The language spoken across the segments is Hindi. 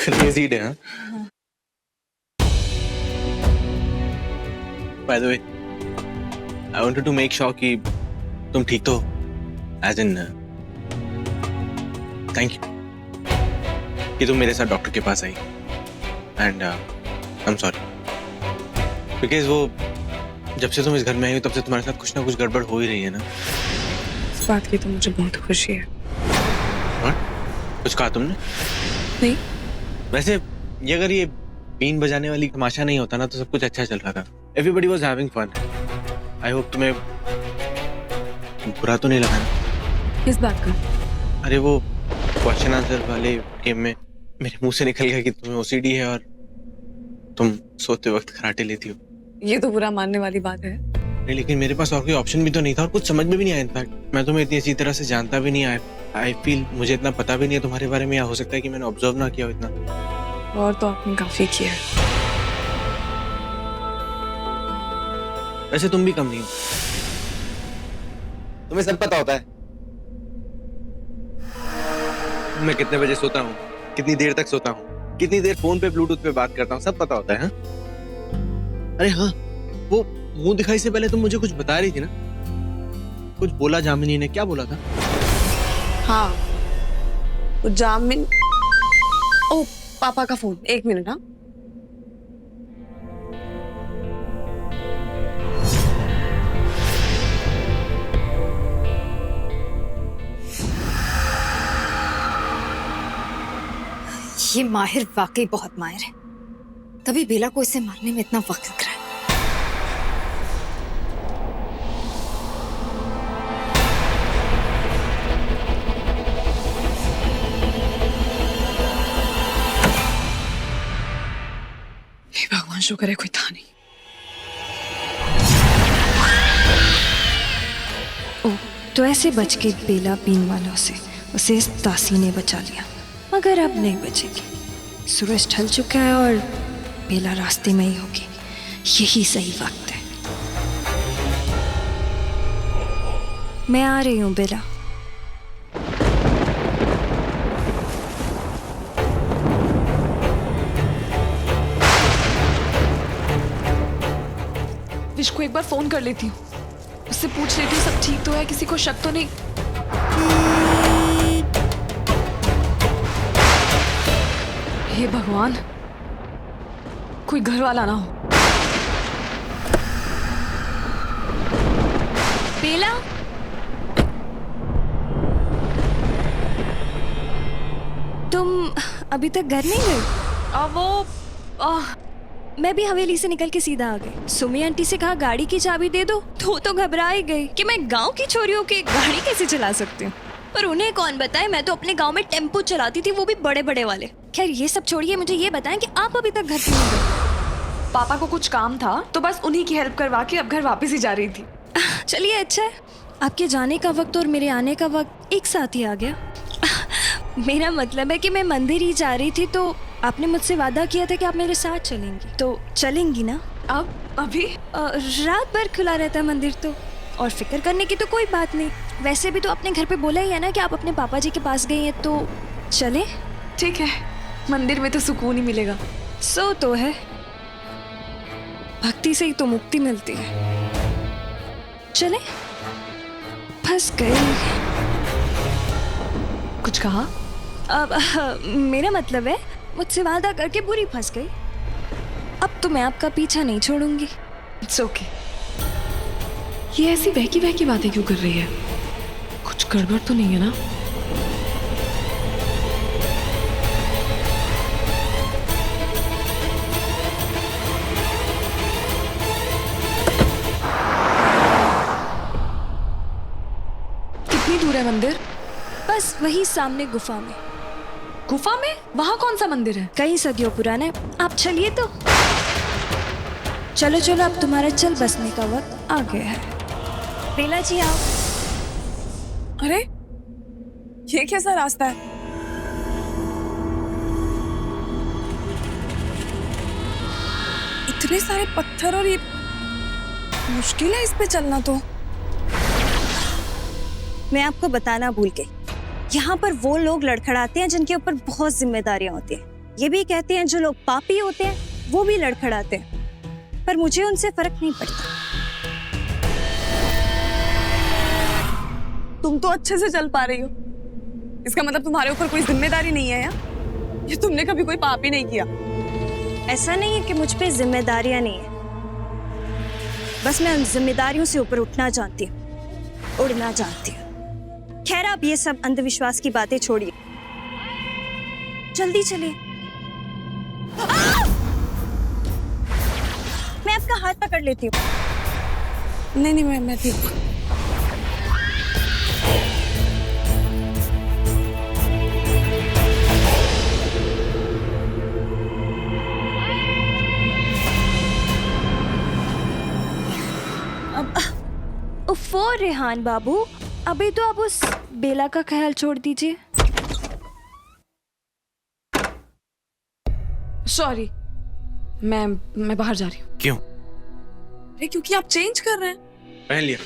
क्रेजी डे, हाँ? By the way, I wanted to make sure कि तुम ठीक तो हो, as in, thank you कि तुम मेरे साथ डॉक्टर के पास आई, and I'm sorry because वो जब से तुम इस घर में आई हो तब से तुम्हारे साथ कुछ ना कुछ गड़बड़ हो ही रही है ना। इस बात की तो मुझे बहुत खुशी है। हाँ? कुछ कहा तुमने? नहीं। वैसे ये अगर ये बीन बजाने वाली तमाशा नहीं होता ना तो सब कुछ अच्छा चल रहा था। Everybody was having fun. I hope तुम्हें बुरा तो नहीं लगा ना? किस बात का? अरे वो क्वेश्चन आंसर वाले गेम में मेरे मुंह से निकल गया कि तुम्हें ओसीडी है और तुम सोते वक्त खराटे लेती हो। ये तो बुरा मानने वाली बात है। नहीं, लेकिन मेरे पास और कोई ऑप्शन भी तो नहीं था और कुछ समझ में भी नहीं आया। इनफैक्ट मैं तुम्हें इतनी अच्छी तरह से जानता भी नहीं। आई फील मुझे इतना पता भी नहीं है तुम्हारे बारे में, या हो सकता है कि मैंने ऑब्जर्व ना किया हो इतना। और तो आपने काफी किया है। वैसे तुम भी कम नहीं हो। तुम्हें सब पता होता है। मैं कितने बजे सोता हूँ, कितनी देर तक सोता हूँ, कितनी देर फोन पे ब्लूटूथ पे बात करता हूँ, सब पता होता है। हाँ? अरे हाँ, वो मुंह दिखाई से पहले तुम मुझे कुछ बता रही थी ना? कुछ बोला जामिनी ने, क्या बोला था? हाँ, वो जामिन। ओ, पापा का फोन, 1 मिनट। हाँ, ये माहिर वाकई बहुत माहिर है, तभी बेला को इसे मारने में इतना वक्त लग रहा है। हे भगवान, शुक्र है कोई था नहीं। ओ, तो ऐसे बच के बेला बीन वालों से उसे इस दासी ने बचा लिया, मगर अब नहीं बचेगी। सूरज ढल चुका है और बेला रास्ते में ही होगी। यही सही वक्त है। मैं आ रही हूँ बेला। विश को एक बार फोन कर लेती हूँ, उससे पूछ लेती हूँ सब ठीक तो है, किसी को शक तो नहीं। हे भगवान, कोई घर वाला ना हो। बेला, तुम अभी तक घर नहीं गए? मैं भी हवेली से निकल के सीधा आ गई। सुमी आंटी से कहा गाड़ी की चाबी दे दो, तो घबरा ही गई कि मैं गांव की छोरियों की गाड़ी कैसे चला सकती हूँ। पर उन्हें कौन बताए, मैं तो अपने गांव में टेम्पो चलाती थी, वो भी बड़े बड़े वाले। खैर ये सब छोड़िए, मुझे ये बताएं कि आप अभी तक घर क्यों नहीं गए? पापा को कुछ काम था तो बस उन्हीं की हेल्प करवा के अब घर वापस ही जा रही थी। चलिए अच्छा है, आपके जाने का वक्त और मेरे आने का वक्त एक साथ ही आ गया। मेरा मतलब है कि मैं मंदिर ही जा रही थी, तो आपने मुझसे वादा किया था कि आप मेरे साथ चलेंगी, तो चलेंगी ना? अब अभी रात भर खुला रहता है मंदिर तो, और फिक्र करने की तो कोई बात नहीं। वैसे भी तो अपने घर पे बोला ही है ना कि आप अपने पापा जी के पास गई हैं, तो चले? ठीक है, मंदिर में तो सुकून ही मिलेगा। सो तो है, भक्ति से ही तो मुक्ति मिलती है। चले? फंस गई। कुछ कहा? अब मेरा मतलब है मुझसे वादा करके बुरी फंस गई। अब तो मैं आपका पीछा नहीं छोड़ूंगी। It's okay. ये ऐसी बहकी बहकी बातें क्यों कर रही है? कुछ गड़बड़ तो नहीं है ना? कितनी दूर है मंदिर? बस वही सामने गुफा में। गुफा में? वहां कौन सा मंदिर है? कई सदियों पुराना है। आप चलिए तो। चलो चलो, अब तुम्हारा चल बसने का वक्त आ गया है। बेला जी आओ। अरे ये कैसा रास्ता है? इतने सारे पत्थर और ये मुश्किल है इस पे चलना तो। मैं आपको बताना भूल गई, यहाँ पर वो लोग लड़खड़ाते हैं जिनके ऊपर बहुत जिम्मेदारियां होती हैं। ये भी कहते हैं जो लोग पापी होते हैं वो भी लड़खड़ाते हैं, पर मुझे उनसे फर्क नहीं पड़ता। तुम तो अच्छे से चल पा रही हो, इसका मतलब तुम्हारे ऊपर कोई जिम्मेदारी नहीं है या ये तुमने कभी कोई पाप ही नहीं किया? ऐसा नहीं है कि मुझ पे जिम्मेदारियां नहीं है, बस मैं उन जिम्मेदारियों से ऊपर उठना जानती हूँ, उड़ना जानती हूँ। खैर, आप ये सब अंधविश्वास की बातें छोड़िए, जल्दी चलिए। मैं आपका हाथ पकड़ लेती हूँ। नहीं मैं ठीक हूँ। उफ़ो रेहान बाबू, अभी तो आप उस बेला का ख्याल छोड़ दीजिए। सॉरी, मैं बाहर जा रही हूँ। क्यों? अरे क्योंकि आप चेंज कर रहे हैं। पहन लिया।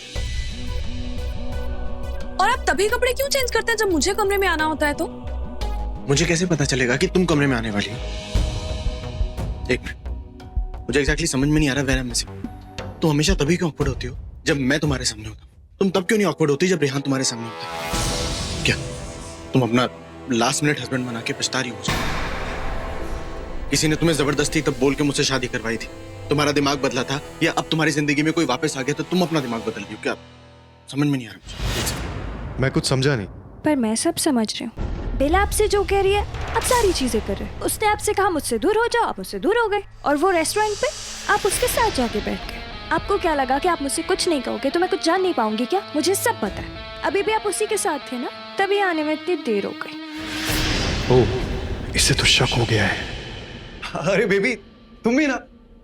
और आप तभी कपड़े क्यों चेंज करते हैं जब मुझे कमरे में आना होता है तो? मुझे कैसे पता चलेगा कि तुम कमरे में आने वाली हो? एक मिनट, मुझे एग्जैक्टली समझ में नहीं आ रहा वेरा में से तुम हमेशा तभी क्यों ऑकवर्ड होती हो जब मैं तुम्हारे सामने होता हूँ? तुम तब क्यों नहीं ऑकवर्ड होती जब रेहान तुम्हारे सामने होता है? क्या तुम अपना लास्ट मिनट हस्बैंड बना के पछता रही हो मुझे? किसी ने तुम्हें जबरदस्ती तब बोल के मुझसे शादी करवाई थी, तुम्हारा दिमाग बदला था, या अब तुम्हारी जिंदगी में कोई वापस आ गया तो तुम अपना दिमाग बदल रही हो? क्या समझ में नहीं आ रहा मुझे। मैं कुछ समझा नहीं। पर मैं सब समझ रही हूँ। बेला आपसे जो कह रही है आप सारी चीजें कर रहे हैं। उसने आपसे कहा मुझसे दूर हो जाओ, आप मुझसे दूर हो गए, और वो रेस्टोरेंट पे आप उसके साथ जाके बैठ गए। आपको क्या लगा कि आप मुझसे कुछ नहीं कहोगे तो मैं कुछ जान नहीं पाऊंगी क्या? मुझे सब पता है। अभी भी आप उसी के साथ थे ना, तभी आने में इतनी देर हो गई। ओह, इससे तो शक हो गया है। अरे बेबी, तुम भी ना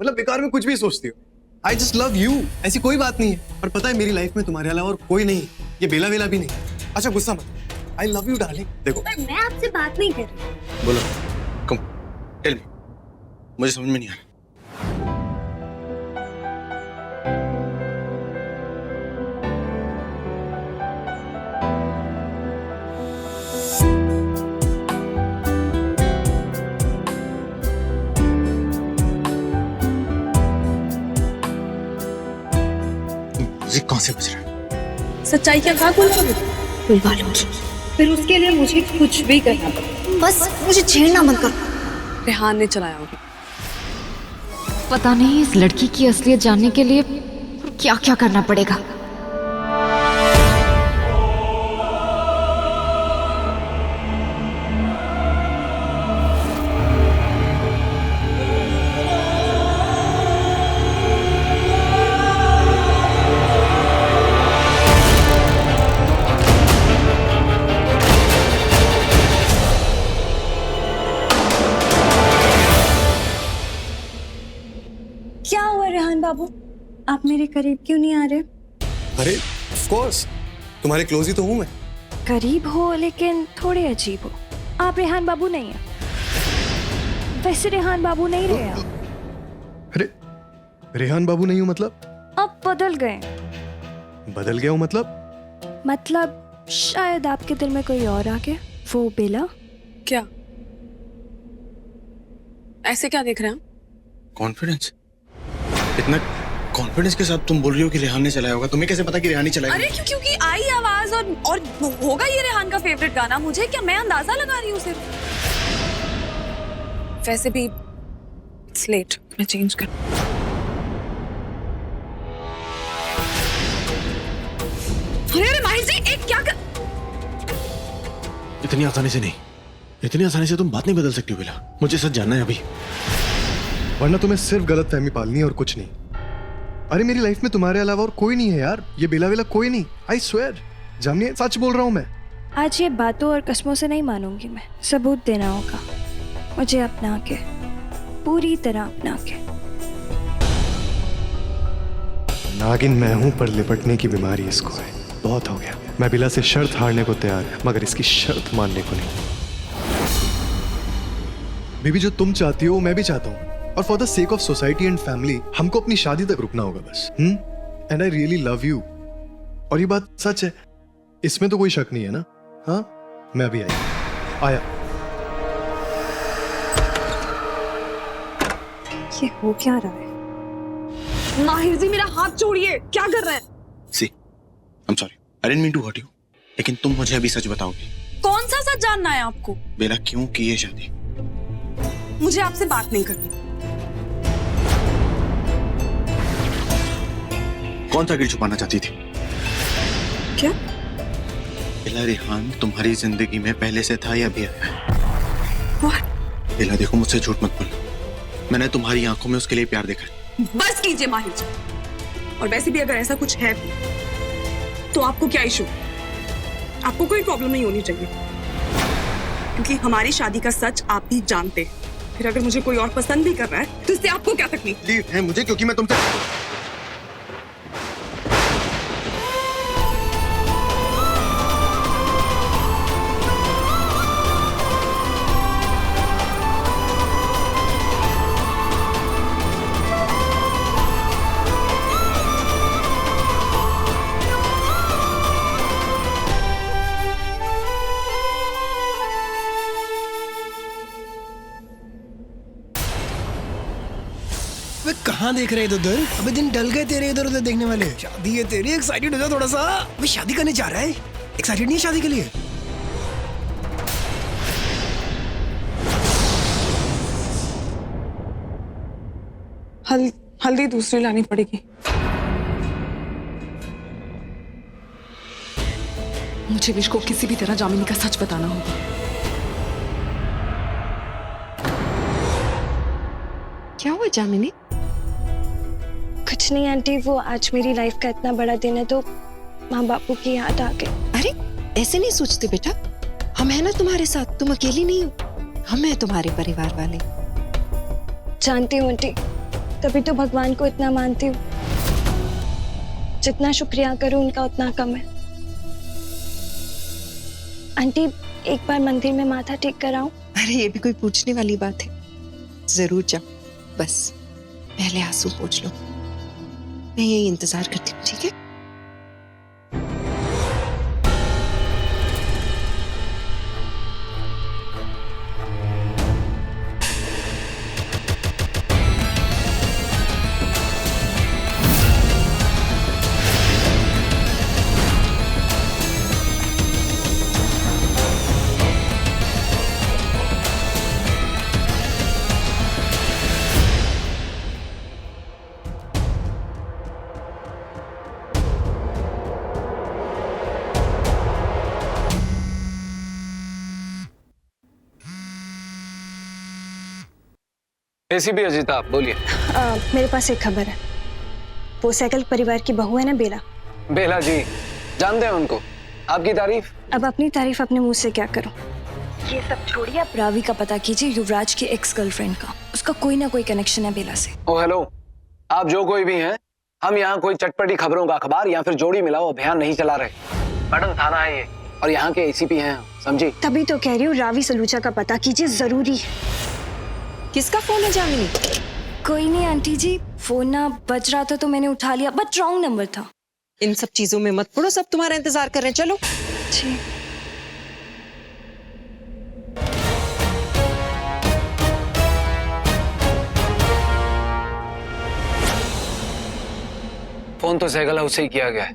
मतलब बेकार में कुछ भी सोचती हो। आई जस्ट लव यू, ऐसी कोई बात नहीं है। और पता है मेरी लाइफ में तुम्हारे अलावा और कोई नहीं, ये बेला वेला भी नहीं। अच्छा गुस्सा मत, आई लव यू डार्लिंग। देखो पर मैं आपसे बात नहीं कर रही। बोलो, कम टेल मी, मुझे समझ में नहीं आ रहा। म्यूजिक कौन से बज रहा है? सच्चाई क्या कहा बोलोगे? बुलवा लूंगी, फिर उसके लिए मुझे कुछ भी करना पड़ेगा। बस मुझे छेड़ना मत करो। रेहान ने चलाया होगा। पता नहीं इस लड़की की असलियत जानने के लिए क्या क्या करना पड़ेगा। क्या हुआ रेहान बाबू, आप मेरे करीब क्यों नहीं आ रहे? अरे ऑफ कोर्स, तुम्हारे क्लोज ही तो हूं मैं। करीब हो लेकिन थोड़े अजीब हो। आप रेहान बाबू नहीं हैं। वैसे रेहान बाबू नहीं रहे आप। अरे रेहान बाबू नहीं हूं मतलब? अब बदल गए। बदल गया हूं मतलब शायद आपके दिल में कोई और आ गया। वो बेला। क्या ऐसे क्या देख रहे हैं? कॉन्फिडेंस, इतना कॉन्फिडेंस के साथ तुम बोल रही हो कि रेहान ने चलाया होगा। तुम्हें कैसे पता कि रेहान ही चलाया? अरे क्योंकि आई आवाज और होगा ये रेहान का फेवरेट गाना। मुझे क्या, मैं अंदाजा लगा रही हूँ सिर्फ। वैसे भी इट्स लेट, मैं चेंज कर। अरे माहिर जी, एक क्या कर... इतनी आसानी से नहीं, इतनी आसानी से तुम बात नहीं बदल सकती हो बेला। मुझे सच जानना है अभी, वरना तुम्हें सिर्फ गलत फहमी पालनी है और कुछ नहीं। अरे मेरी लाइफ में तुम्हारे अलावा और कोई नहीं है यार। ये बेला वेला कोई नहीं, आई स्वेयर। जानिए, सच बोल रहा हूं मैं। आज ये बातों और कस्मों से नहीं मानूंगी मैं। सबूत देना होगा मुझे अपना के, पूरी तरह अपना के। नागिन मैं हूं पर लिपटने की बीमारी इसको है। बहुत हो गया। मैं बिला से शर्त हारने को तैयार, मगर इसकी शर्त मानने को नहीं। बेबी, जो तुम चाहती हो मैं भी चाहता हूं, और for the sake of society and family हमको अपनी शादी तक रुकना होगा बस। And I really love you, और ये बात सच है, इसमें तो कोई शक नहीं है ना? हाँ, मैं अभी आया। ये हो क्या रहा है? माहिर जी मेरा हाथ छोड़िए, क्या कर रहे हैं? See I am sorry, I didn't mean to hurt you, लेकिन तुम मुझे अभी सच बताओगे कौन सा सच जानना है आपको? बेला क्यों की ये शादी? मुझे आपसे बात नहीं करनी। कौन सा गिल छुपाना चाहती थी? क्या? बेला, रेहान तुम्हारी जिंदगी में पहले से था या अभी आया है? What? बेला देखो, मुझसे झूठ मत बोलो, मैंने तुम्हारी आंखों में उसके लिए प्यार देखा है। बस कीजिए माहिर जी। और वैसे भी अगर ऐसा कुछ है तो आपको क्या इशू? आपको कोई प्रॉब्लम नहीं होनी चाहिए, क्योंकि हमारी शादी का सच आप भी जानते हैं। फिर अगर मुझे कोई और पसंद भी कर रहा है तो इससे आपको क्या तकलीफ? तकलीफ है मुझे क्योंकि मैं तुमसे वे कहाँ देख रहे इधर? अबे दिन डल गए तेरे इधर उधर देखने वाले। शादी है तेरी, एक्साइटेड हो जा थोड़ा सा। वे शादी करने जा रहा है, एक्साइटेड नहीं है शादी के लिए? हल्दी दूसरी लानी पड़ेगी। मुझे विश को किसी भी तरह जामिनी का सच बताना होगा। क्या हुआ जामिनी? कुछ नहीं आंटी, वो आज मेरी लाइफ का इतना बड़ा दिन है तो माँ बापू की याद आ गई। अरे ऐसे नहीं सोचते बेटा, हम है ना तुम्हारे साथ, तुम अकेली नहीं हो, हम हैं तुम्हारे परिवार वाले। जानती हूँ आंटी, तभी तो भगवान को इतना मानती हूँ। जितना शुक्रिया करूँ उनका उतना कम है। आंटी एक बार मंदिर में माथा टेक कर आऊं? अरे ये भी कोई पूछने वाली बात है? जरूर जाओ, बस पहले आंसू पोंछ लो, मैं यही इंतजार करती हूँ, ठीक है? एसीपी अजीता, आप बोलिए। मेरे पास एक खबर है। वो सैकल परिवार की बहू है ना, बेला। बेला जी, जानते हैं उनको, आपकी तारीफ। अब अपनी तारीफ अपने मुंह से क्या करूं? ये सब छोड़िए, आप रावी का पता कीजिए, युवराज की एक्स गर्लफ्रेंड का। उसका कोई ना कोई कनेक्शन है बेला से। ओ हेलो, आप जो कोई भी हैं, हम यहाँ कोई चटपटी खबरों का अखबार या फिर जोड़ी मिलाओ अभियान नहीं चला रहे। पटन थाना है ये, और यहाँ के एसीपी हैं, समझी? तभी तो कह रही हूँ, रावी सलूचा का पता कीजिए, जरूरी है। किसका फोन है जामिनी? कोई नहीं आंटी जी, फोन ना बज रहा था तो मैंने उठा लिया, बट रॉन्ग नंबर था। इन सब चीजों में मत पड़ो, सब तुम्हारा इंतजार कर रहे हैं, चलो। जी। फोन तो सैगल हाउस से ही किया गया है,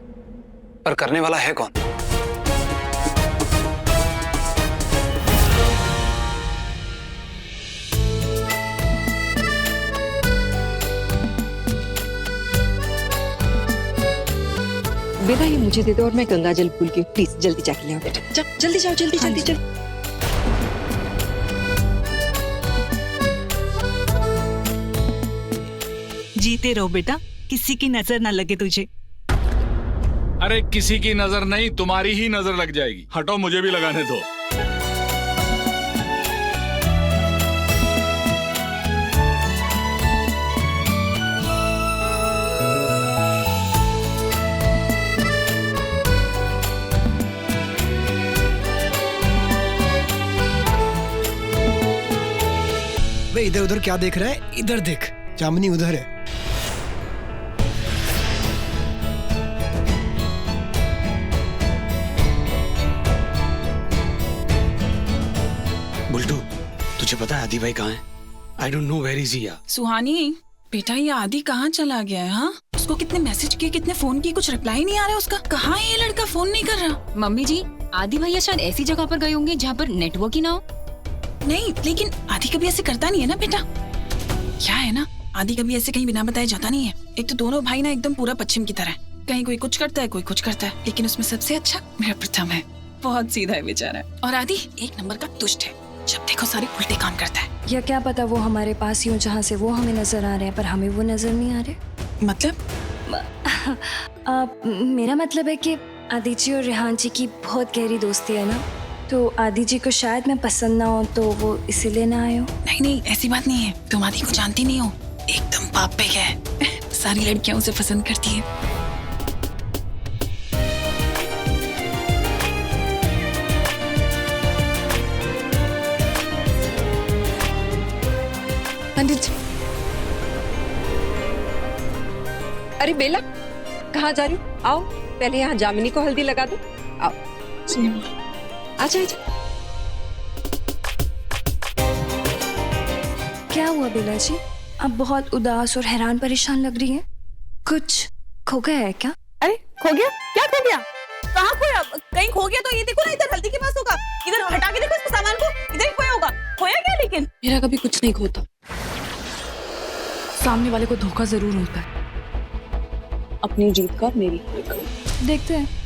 पर करने वाला है कौन? बेटा ये मुझे दे दो और मैं गंगा जल भूल गई, प्लीज जल्दी जाके ले आओ बेटा, जाओ जल्दी जाओ, जल्दी जल्दी जल्दी। जीते रहो बेटा, किसी की नजर ना लगे तुझे। अरे किसी की नजर नहीं, तुम्हारी ही नजर लग जाएगी। हटो, मुझे भी लगाने दो। वे इधर उधर क्या देख रहा है? इधर देख, जामिनी उधर है। बुल्टू, तुझे पता है आदि भाई कहाँ है? I don't know where is he. Suhani बेटा, ये आदि कहाँ चला गया है? हाँ, उसको कितने मैसेज किए, कितने फोन किए, कुछ रिप्लाई नहीं आ रहा उसका। कहाँ है ये लड़का? फोन नहीं कर रहा। मम्मी जी, आदि भैया शायद ऐसी जगह पर गए होंगे जहाँ पर नेटवर्क ही ना हो। नहीं, लेकिन आदि कभी ऐसे करता नहीं है ना बेटा। क्या है ना, आदि कभी ऐसे कहीं बिना बताए जाता नहीं है। एक तो दोनों भाई ना एकदम पूरा पश्चिम की तरह है। कहीं कोई कुछ करता है, कोई कुछ करता है, लेकिन उसमें सबसे अच्छा मेरा प्रथम है। बहुत सीधा है बेचारा। और आदि एक नंबर का दुष्ट है, जब देखो सारे उल्टे काम करता है। या क्या पता वो हमारे पास ही हो जहाँ से वो हमें नजर आ रहे हैं, पर हमें वो नजर नहीं आ रहे। मतलब मेरा मतलब है कि आदि जी और रेहान जी की बहुत गहरी दोस्ती है ना, तो आदि जी को शायद मैं पसंद ना हो तो वो इसीलिए ना आए हो। नहीं नहीं, ऐसी बात नहीं है। तुम आदि को जानती नहीं हो, एकदम पाप पे है। सारी लड़कियां उसे पसंद करती है। पंडित जी, अरे बेला, कहाँ जा रही हो? आओ, पहले यहाँ जामिनी को हल्दी लगा दो। आओ, आजा आजा। क्या हुआ बेला जी? आप बहुत उदास और हैरान परेशान लग रही हैं। कुछ खो गया है क्या? अरे खो गया? क्या खो गया? कहाँ खोया? कहीं खो गया तो ये देखो ना, इधर हल्दी के पास होगा। इधर हटा के देखो इसको, सामान को। इधर ही खोया होगा। खोया क्या? लेकिन मेरा कभी कुछ नहीं खोता। सामने वाले को धोखा जरूर होता है। अपनी जीत का मेरी। देखते हैं।